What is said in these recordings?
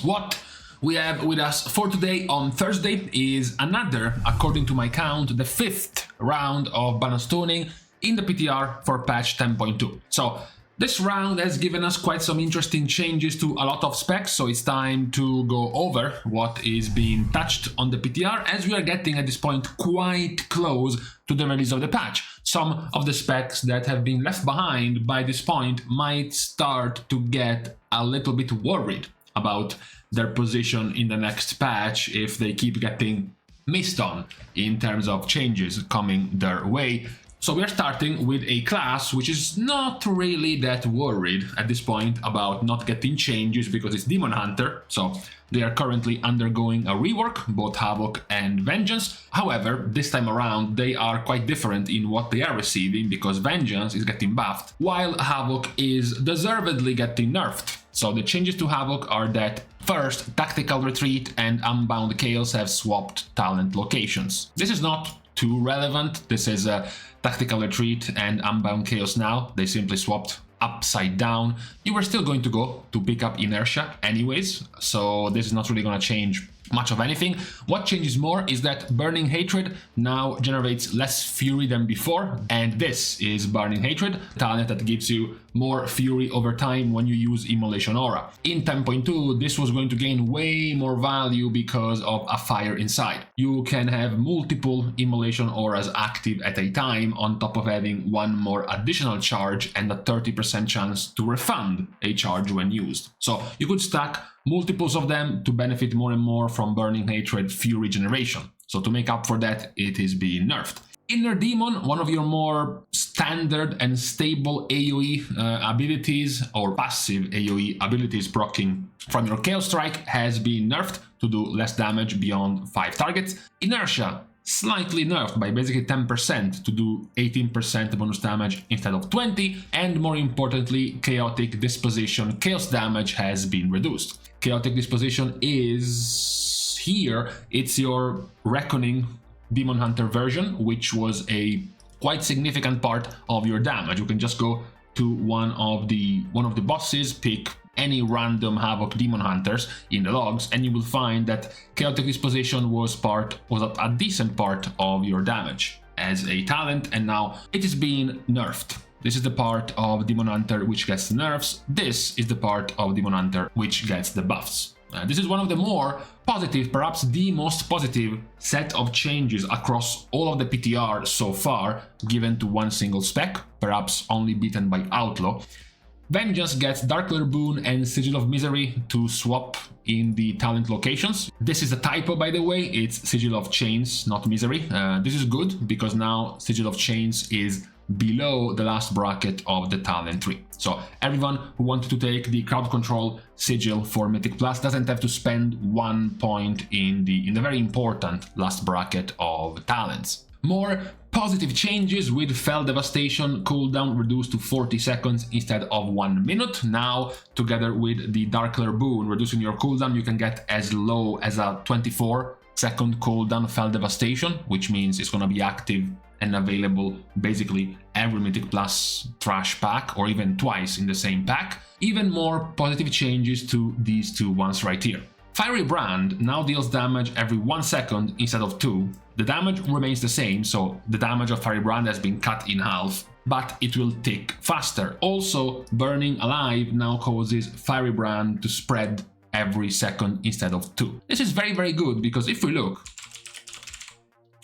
What we have with us for today on Thursday is another, according to my count, the 5th round of balance tuning in the PTR for patch 10.2. So this round has given us quite some interesting changes to a lot of specs, so it's time to go over what is being touched on the PTR, as we are getting at this point quite close to the release of the patch. Some of the specs that have been left behind by this point might start to get a little bit worried about their position in the next patch if they keep getting missed on in terms of changes coming their way. So we are starting with a class which is not really that worried at this point about not getting changes because it's Demon Hunter, so they are currently undergoing a rework, both Havoc and Vengeance. However, this time around they are quite different in what they are receiving because Vengeance is getting buffed, while Havoc is deservedly getting nerfed. So the changes to Havoc are that first, Tactical Retreat and Unbound Chaos have swapped talent locations. This is not too relevant. This is a Tactical Retreat and Unbound Chaos now. They simply swapped upside down. You were still going to go to pick up Inertia anyways, so this is not really going to change much of anything. What changes more is that Burning Hatred now generates less fury than before, and this is Burning Hatred, talent that gives you more fury over time when you use Immolation Aura. In 10.2, this was going to gain way more value because of a fire inside. You can have multiple Immolation Auras active at a time, on top of having one more additional charge and a 30% chance to refund a charge when used. So you could stack multiples of them to benefit more and more from Burning Hatred fury generation. So to make up for that, it is being nerfed. Inner Demon, one of your more standard and stable AoE abilities, or passive AoE abilities proccing from your Chaos Strike, has been nerfed to do less damage beyond 5 targets. Inertia, slightly nerfed by basically 10% to do 18% bonus damage instead of 20, and more importantly, Chaotic Disposition chaos damage has been reduced. Chaotic Disposition is here, it's your Reckoning Demon Hunter version, which was a quite significant part of your damage. You can just go to one of the bosses, pick any random Havoc Demon Hunters in the logs, and you will find that Chaotic Disposition was a decent part of your damage as a talent, and now it is being nerfed. This is the part of Demon Hunter which gets the nerfs. This is the part of Demon Hunter which gets the buffs. This is one of the more positive, perhaps the most positive set of changes across all of the PTR so far, given to one single spec, perhaps only beaten by Outlaw. Vengeance gets Darkler Boon and Sigil of Misery to swap in the talent locations. This is a typo, by the way, it's Sigil of Chains, not Misery. This is good because now Sigil of Chains is below the last bracket of the talent tree. So everyone who wanted to take the crowd control sigil for Mythic Plus doesn't have to spend 1 point in the very important last bracket of talents. More positive changes with Fell Devastation cooldown reduced to 40 seconds instead of 1 minute. Now, together with the Darkler Boon reducing your cooldown, you can get as low as a 24-second cooldown Fell Devastation, which means it's going to be active and available basically every Mythic Plus trash pack, or even twice in the same pack. Even more positive changes to these two ones right here. Fiery Brand now deals damage every 1 second instead of 2. The damage remains the same, so the damage of Fiery Brand has been cut in half, but it will tick faster. Also, Burning Alive now causes Fiery Brand to spread every second instead of 2. This is very, very good, because if we look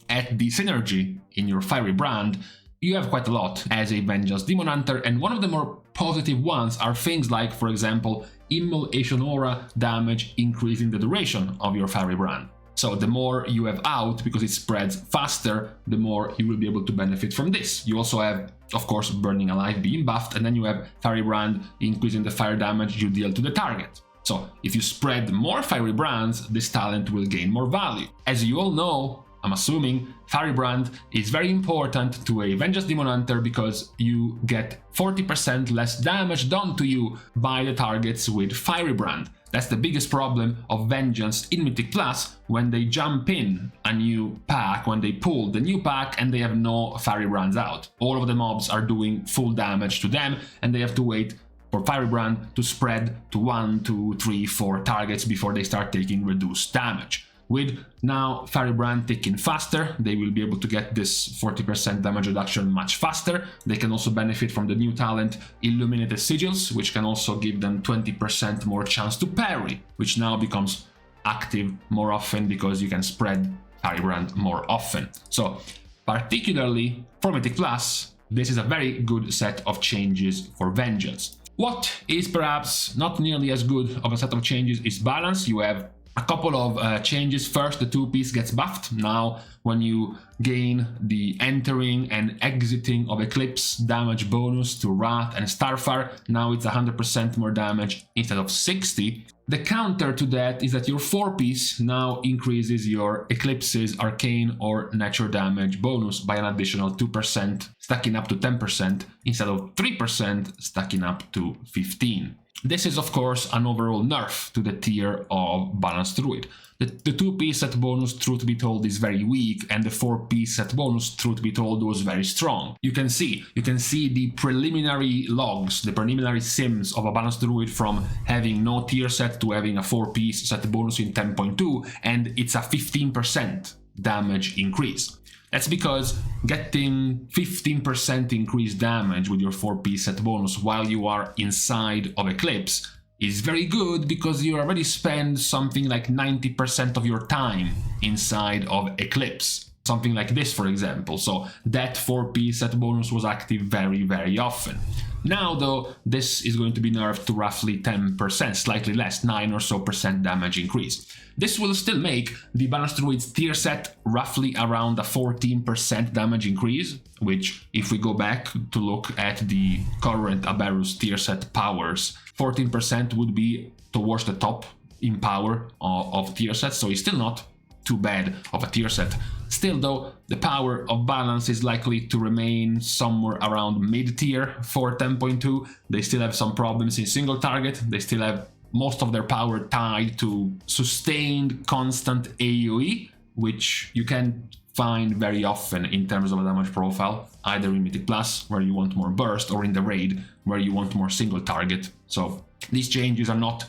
at the synergy in your Fiery Brand, you have quite a lot as a Vengeance Demon Hunter, and one of the more positive ones are things like, for example, Immolation Aura damage increasing the duration of your Fiery Brand. So the more you have out, because it spreads faster, the more you will be able to benefit from this. You also have, of course, Burning Alive being buffed, and then you have Fiery Brand increasing the fire damage you deal to the target. So if you spread more Fiery Brands, this talent will gain more value. As you all know, I'm assuming, Fiery Brand is very important to a Vengeance Demon Hunter because you get 40% less damage done to you by the targets with Fiery Brand. That's the biggest problem of Vengeance in Mythic Plus when they jump in a new pack, when they pull the new pack and they have no Fiery Brands out. All of the mobs are doing full damage to them and they have to wait for Firebrand to spread to 1, 2, 3, 4 targets before they start taking reduced damage. With now Firebrand ticking faster, they will be able to get this 40% damage reduction much faster. They can also benefit from the new talent Illuminated Sigils, which can also give them 20% more chance to parry, which now becomes active more often because you can spread Firebrand more often. So particularly for Mythic Plus, this is a very good set of changes for Vengeance. What is perhaps not nearly as good of a set of changes is Balance. You have a couple of changes. First, the 2-piece gets buffed. Now, when you gain the entering and exiting of Eclipse damage bonus to Wrath and Starfire, now it's 100% more damage instead of 60. The counter to that is that your 4-piece now increases your Eclipse's Arcane or Nature damage bonus by an additional 2%, stacking up to 10%, instead of 3% stacking up to 15%. This is, of course, an overall nerf to the tier of Balanced Druid. The 2-piece set bonus, truth be told, is very weak, and the 4-piece set bonus, truth be told, was very strong. You can see the preliminary logs, the preliminary sims of a Balanced Druid from having no tier set to having a 4-piece set bonus in 10.2, and it's a 15% damage increase. That's because getting 15% increased damage with your 4-piece set bonus while you are inside of Eclipse is very good, because you already spend something like 90% of your time inside of Eclipse. Something like this, for example. So that 4-piece set bonus was active very, very often. Now, though, this is going to be nerfed to roughly 10%, slightly less, 9 or so % damage increase. This will still make the Balanced Druid's tier set roughly around a 14% damage increase, which, if we go back to look at the current Aberus tier set powers, 14% would be towards the top in power of tier sets, so it's still not too bad of a tier set. Still, though, the power of Balance is likely to remain somewhere around mid-tier for 10.2. They still have some problems in single target. They still have most of their power tied to sustained constant AoE, which you can find very often in terms of a damage profile, either in Mythic Plus, where you want more burst, or in the raid, where you want more single target. So these changes are not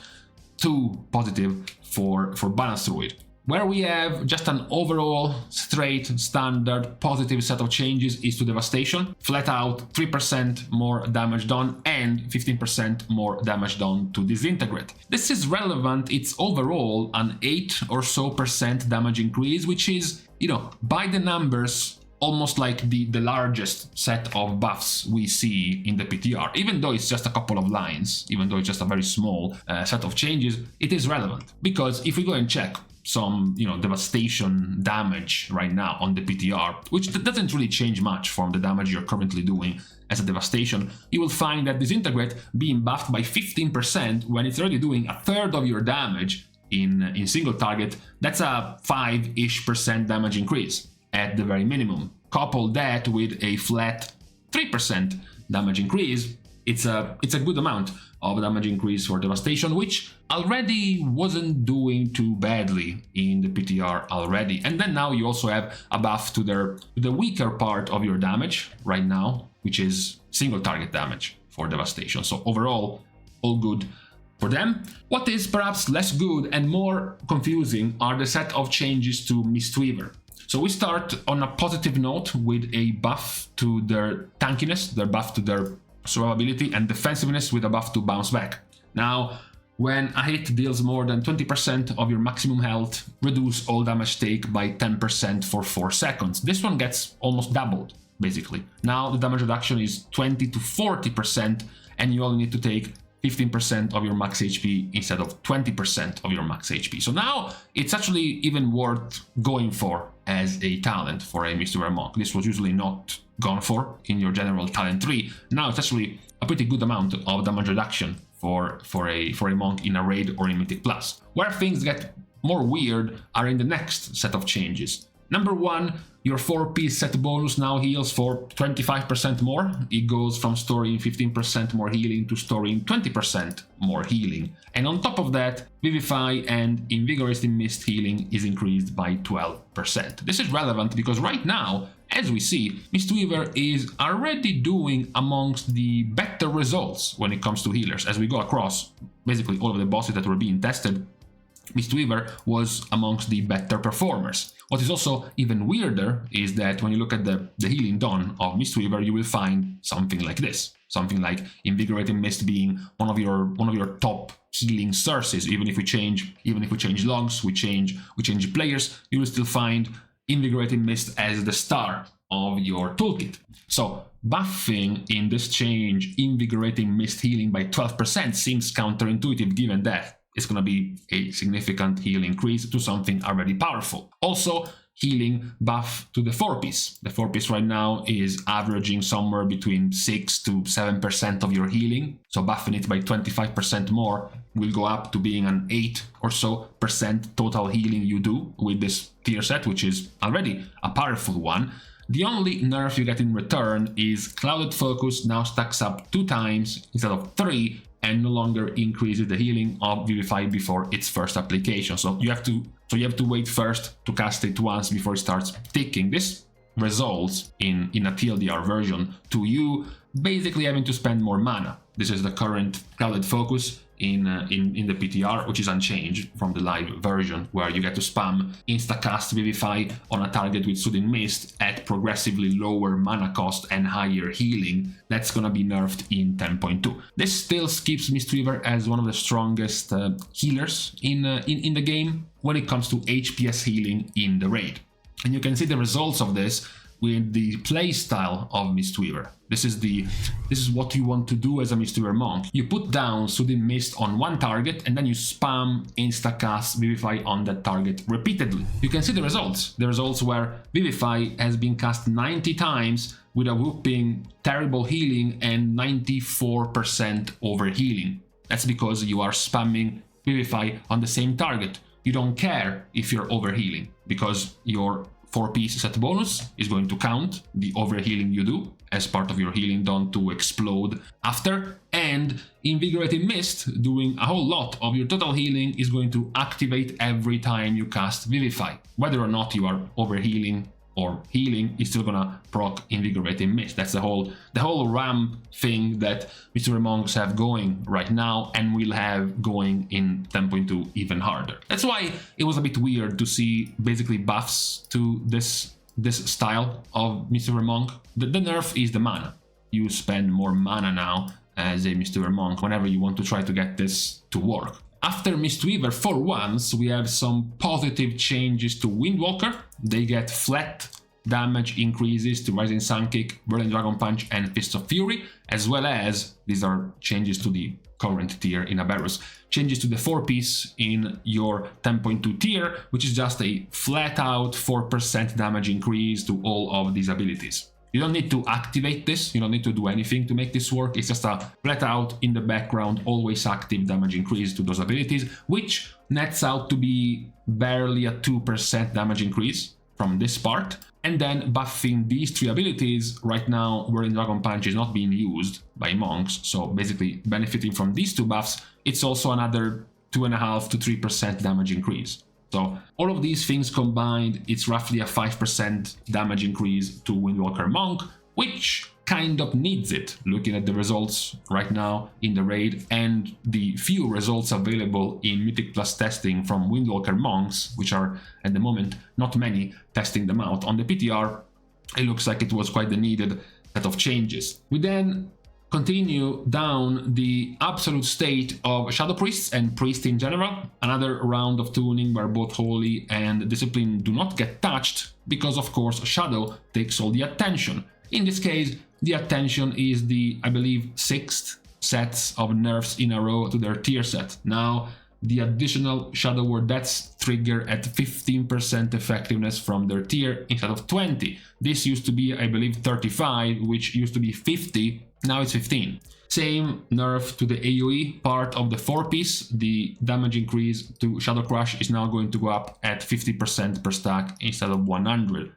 too positive for Balanced Druid. Where we have just an overall straight standard positive set of changes is to Devastation. Flat out 3% more damage done and 15% more damage done to Disintegrate. This is relevant, it's overall an 8 or so % damage increase, which is, you know, by the numbers, almost like the largest set of buffs we see in the PTR. Even though it's just a couple of lines, even though it's just a very small set of changes, it is relevant. Because if we go and check some, you know, Devastation damage right now on the PTR, which doesn't really change much from the damage you're currently doing as a Devastation, you will find that Disintegrate being buffed by 15% when it's already doing a third of your damage in single target, that's a 5-ish % damage increase at the very minimum. Couple that with a flat 3% damage increase, it's a good amount of damage increase for Devastation, which already wasn't doing too badly in the PTR already. And then now you also have a buff to the weaker part of your damage right now, which is single target damage for Devastation. So overall, all good for them. What is perhaps less good and more confusing are the set of changes to Mistweaver. So we start on a positive note with a buff to their tankiness, their buff to their survivability, and defensiveness with a buff to bounce back. Now, when a hit deals more than 20% of your maximum health, reduce all damage take by 10% for 4 seconds. This one gets almost doubled, basically. Now the damage reduction is 20 to 40%, and you only need to take 15% of your max HP instead of 20% of your max HP. So now it's actually even worth going for as a talent for a Mistweaver monk. This was usually not gone for in your general talent tree. Now it's actually a pretty good amount of damage reduction for a monk in a raid or in Mythic Plus. Where things get more weird are in the next set of changes. Number 1, your 4-piece set bonus now heals for 25% more. It goes from storing 15% more healing to storing 20% more healing. And on top of that, Vivify and Invigorating Mist healing is increased by 12%. This is relevant because right now, as we see, Mistweaver is already doing amongst the better results when it comes to healers. As we go across basically all of the bosses that were being tested, Mistweaver was amongst the better performers. What is also even weirder is that when you look at the healing done of Mistweaver, you will find something like this. Something like Invigorating Mist being one of your top healing sources. Even if we change logs, we change players, you will still find Invigorating Mist as the star of your toolkit. So buffing in this change Invigorating Mist healing by 12% seems counterintuitive, given that it's going to be a significant heal increase to something already powerful. Also, healing buff to the 4-piece. The 4-piece right now is averaging somewhere between 6 to 7% of your healing. So buffing it by 25% more will go up to being an 8 or so % total healing you do with this tier set, which is already a powerful one. The only nerf you get in return is Clouded Focus now stacks up 2 times instead of 3, and no longer increases the healing of Vivify before its first application. So you have to wait first to cast it once before it starts ticking. This results in a TLDR version to you basically having to spend more mana. This is the current Clouded Focus in the PTR, which is unchanged from the live version, where you get to spam insta-cast Vivify on a target with Soothing Mist at progressively lower mana cost and higher healing. That's gonna be nerfed in 10.2. This still keeps Mistweaver as one of the strongest healers in the game when it comes to HPS healing in the raid. And you can see the results of this with the playstyle of Mistweaver. This is what you want to do as a Mistweaver monk. You put down Soothing Mist on one target and then you spam insta-cast Vivify on that target repeatedly. You can see the results where Vivify has been cast 90 times with a whooping terrible healing and 94% overhealing. That's because you are spamming Vivify on the same target. You don't care if you're overhealing, because your 4-piece set bonus is going to count the overhealing you do as part of your healing done to explode after, and Invigorating Mist, doing a whole lot of your total healing, is going to activate every time you cast Vivify. Whether or not you are overhealing or healing, is still gonna proc Invigorating Mist. That's the whole ramp thing that Mistweaver monks have going right now, and will have going in 10.2 even harder. That's why it was a bit weird to see basically buffs to this style of Mistweaver monk. The nerf is the mana. You spend more mana now as a Mistweaver monk whenever you want to try to get this to work. After Mistweaver, for once, we have some positive changes to Windwalker. They get flat damage increases to Rising Sun Kick, Whirling Dragon Punch, and Fist of Fury, as well as, these are changes to the current tier in Aberrus, changes to the 4-piece in your 10.2 tier, which is just a flat-out 4% damage increase to all of these abilities. You don't need to activate this, you don't need to do anything to make this work. It's just a flat out in the background, always active damage increase to those abilities, which nets out to be barely a 2% damage increase from this part. And then buffing these 3 abilities, right now Whirling Dragon Punch is not being used by monks, so basically benefiting from these 2 buffs, it's also another 2.5 to 3% damage increase. So all of these things combined, it's roughly a 5% damage increase to Windwalker Monk, which kind of needs it, looking at the results right now in the raid and the few results available in Mythic Plus testing from Windwalker Monks, which are at the moment not many testing them out. On the PTR, it looks like it was quite the needed set of changes. We then continue down the absolute state of Shadow Priests and Priests in general. Another round of tuning where both Holy and Discipline do not get touched, because of course Shadow takes all the attention. In this case, the attention is the, I believe, 6th sets of nerfs in a row to their tier set. Now, the additional Shadow Word Deaths trigger at 15% effectiveness from their tier instead of 20. This used to be, I believe, 35, which used to be 50 Now it's 15. Same nerf to the AoE part of the 4-piece. The damage increase to Shadow Crush is now going to go up at 50% per stack instead of 100%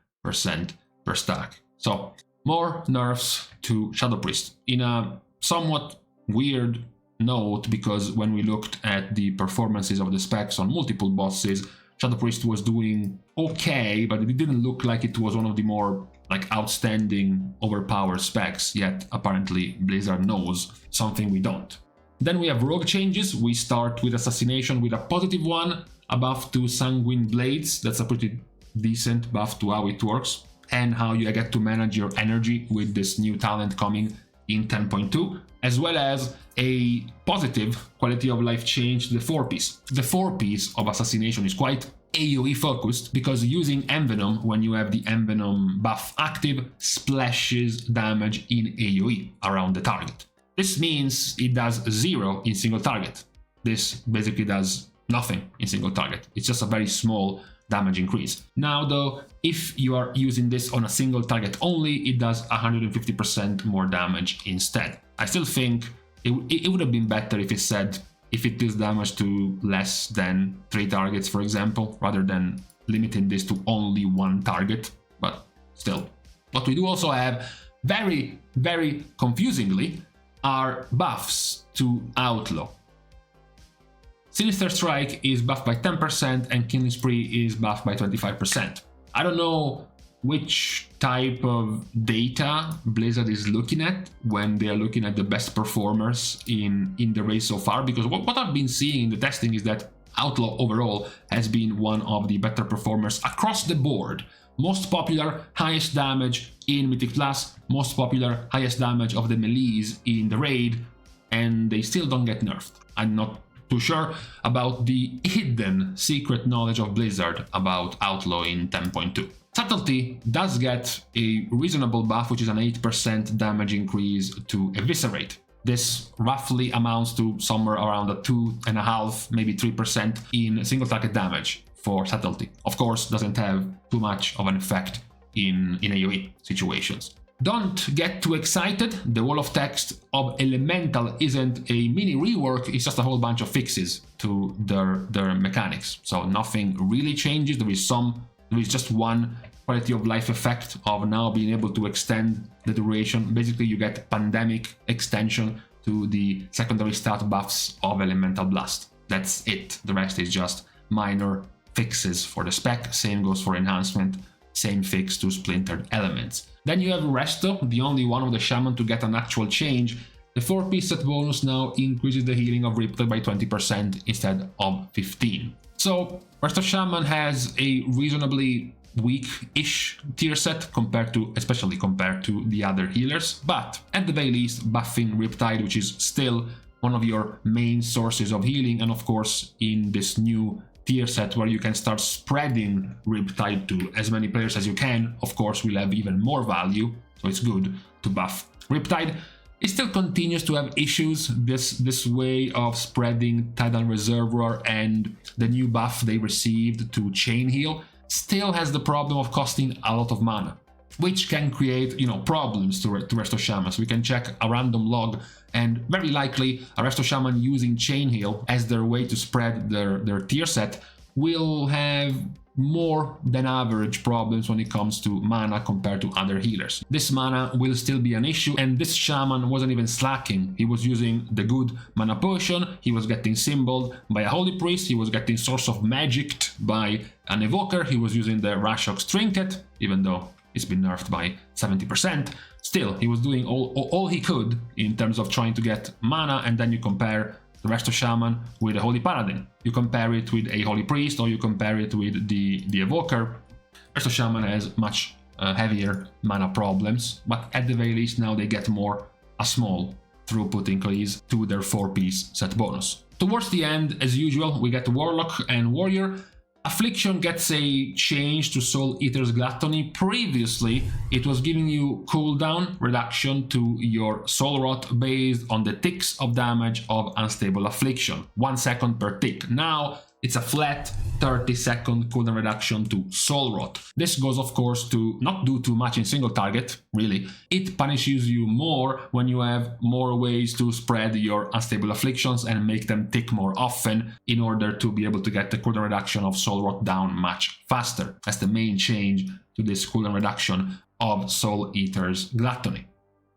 per stack. So more nerfs to Shadow Priest in a somewhat weird note, because when we looked at the performances of the specs on multiple bosses, Shadow Priest was doing okay, but it didn't look like it was one of the more outstanding overpowered specs, yet apparently Blizzard knows something we don't. Then we have rogue changes. We start with Assassination with a positive one, a buff to Sanguine Blades. That's a pretty decent buff to how it works and how you get to manage your energy with this new talent coming in 10.2, as well as a positive quality of life change to the 4-piece. The 4-piece of Assassination is quite AoE focused, because using Envenom when you have the Envenom buff active splashes damage in AoE around the target. This means it does 0 in single target. This basically does nothing in single target. It's just a very small damage increase. Now though, if you are using this on a single target only, it does 150% more damage instead. I still think it would have been better if it said if it deals damage to less than 3 targets, for example, rather than limiting this to only 1 target, but still. What we do also have, very, very confusingly, are buffs to Outlaw. Sinister Strike is buffed by 10% and Killing Spree is buffed by 25%. I don't know which type of data Blizzard is looking at when they are looking at the best performers in the race so far, because what I've been seeing in the testing is that Outlaw overall has been one of the better performers across the board. Most popular, highest damage in Mythic Plus, most popular, highest damage of the melees in the raid, and they still don't get nerfed. I'm not too sure about the hidden secret knowledge of Blizzard about Outlaw in 10.2. Subtlety does get a reasonable buff, which is an 8% damage increase to Eviscerate. This roughly amounts to somewhere around a 2.5%, maybe 3% in single target damage for Subtlety. Of course, doesn't have too much of an effect in AoE situations. Don't get too excited. The wall of text of Elemental isn't a mini rework, it's just a whole bunch of fixes to their mechanics. So nothing really changes. There is just one quality of life effect of now being able to extend the duration. Basically, you get pandemic extension to the secondary stat buffs of Elemental Blast. That's it. The rest is just minor fixes for the spec. Same goes for enhancement. Same fix to splintered elements. Then you have Resto, the only one of the Shaman to get an actual change. The 4-piece set bonus now increases the healing of Riptide by 20% instead of 15%. So Resto Shaman has a reasonably weak-ish tier set especially compared to the other healers, but at the very least buffing Riptide, which is still one of your main sources of healing, and of course in this new tier set where you can start spreading Riptide to as many players as you can, of course will have even more value, so it's good to buff Riptide. It still continues to have issues, this way of spreading Tidal Reservoir, and the new buff they received to Chain Heal still has the problem of costing a lot of mana, which can create, problems to Resto Shamans. We can check a random log, and very likely a Resto Shaman using Chain Heal as their way to spread their tier set will have more than average problems when it comes to mana compared to other healers. This mana will still be an issue, and this Shaman wasn't even slacking. He was using the good mana potion, he was getting symboled by a Holy Priest, he was getting Source of Magicked by an Evoker, he was using the Rashok's Trinket, even though it's been nerfed by 70%. Still, he was doing all he could in terms of trying to get mana, and then you compare the Resto Shaman with a Holy Paladin. You compare it with a Holy Priest, or you compare it with the Evoker. Resto Shaman has much heavier mana problems, but at the very least now they get a small throughput increase to their 4-piece set bonus. Towards the end, as usual, we get Warlock and Warrior. Affliction gets a change to Soul Eater's Gluttony. Previously, it was giving you cooldown reduction to your Soul Rot based on the ticks of damage of Unstable Affliction, 1 second per tick. Now, it's a flat 30-second cooldown reduction to Soul Rot. This goes, of course, to not do too much in single target, really. It punishes you more when you have more ways to spread your unstable afflictions and make them tick more often in order to be able to get the cooldown reduction of Soul Rot down much faster. That's the main change to this cooldown reduction of Soul Eater's Gluttony.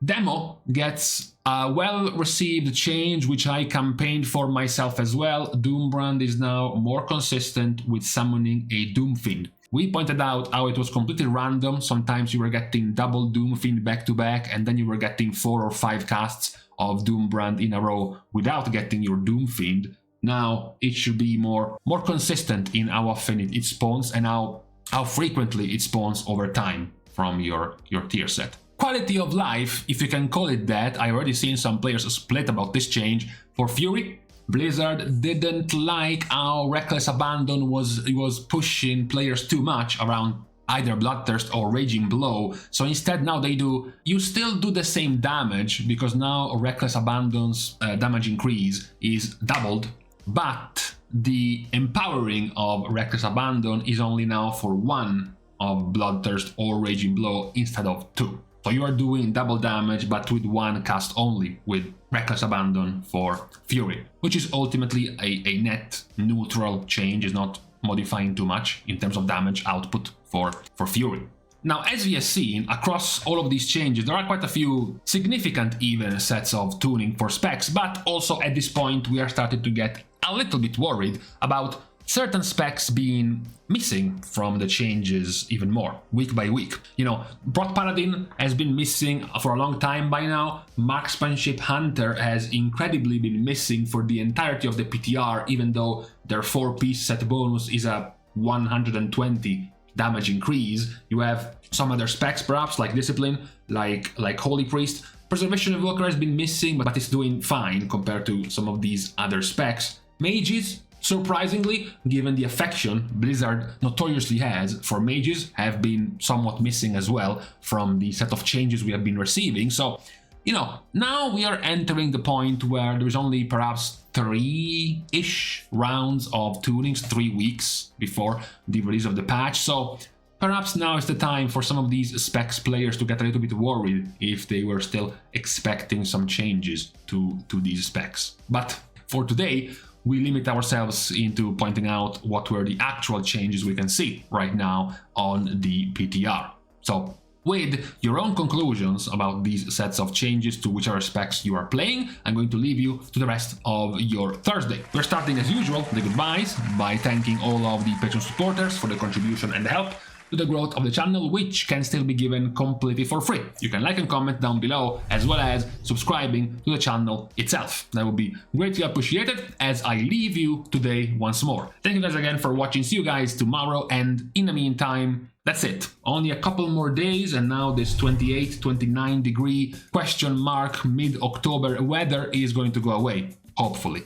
Demo gets a well-received change, which I campaigned for myself as well. Doombrand is now more consistent with summoning a Doomfiend. We pointed out how it was completely random. Sometimes you were getting double Doomfiend back-to-back, and then you were getting 4 or 5 casts of Doombrand in a row without getting your Doomfiend. Now it should be more consistent in how often it spawns and how frequently it spawns over time from your tier set. Quality of life, if you can call it that. I already seen some players split about this change. For Fury, Blizzard didn't like how Reckless Abandon was pushing players too much around either Bloodthirst or Raging Blow, so instead now you still do the same damage, because now Reckless Abandon's damage increase is doubled, but the empowering of Reckless Abandon is only now for 1 of Bloodthirst or Raging Blow instead of 2. So you are doing double damage, but with 1 cast only with Reckless Abandon for Fury, which is ultimately a net neutral change. Is not modifying too much in terms of damage output for Fury. Now, as we have seen, across all of these changes, there are quite a few significant even sets of tuning for specs, but also at this point we are starting to get a little bit worried about certain specs being missing from the changes even more, week by week. You know, Broth Paladin has been missing for a long time by now. Marksmanship Hunter has incredibly been missing for the entirety of the PTR, even though their 4-piece set bonus is a 120 damage increase. You have some other specs perhaps, like Discipline, like Holy Priest. Preservation Evoker has been missing, but it's doing fine compared to some of these other specs. Mages, surprisingly, given the affection Blizzard notoriously has for mages, have been somewhat missing as well from the set of changes we have been receiving. So, you know, now we are entering the point where there's only perhaps 3-ish rounds of tunings, 3 weeks before the release of the patch. So perhaps now is the time for some of these specs players to get a little bit worried if they were still expecting some changes to these specs. But for today, we limit ourselves into pointing out what were the actual changes we can see right now on the PTR. So, with your own conclusions about these sets of changes to whichever specs you are playing, I'm going to leave you to the rest of your Thursday. We're starting as usual the goodbyes by thanking all of the Patreon supporters for the contribution and the help to the growth of the channel, which can still be given completely for free. You can like and comment down below, as well as subscribing to the channel itself. That would be greatly appreciated, as I leave you today once more. Thank you guys again for watching. See you guys tomorrow, and in the meantime, that's it. Only a couple more days, and now this 28, 29 degree question mark mid-October weather is going to go away, hopefully.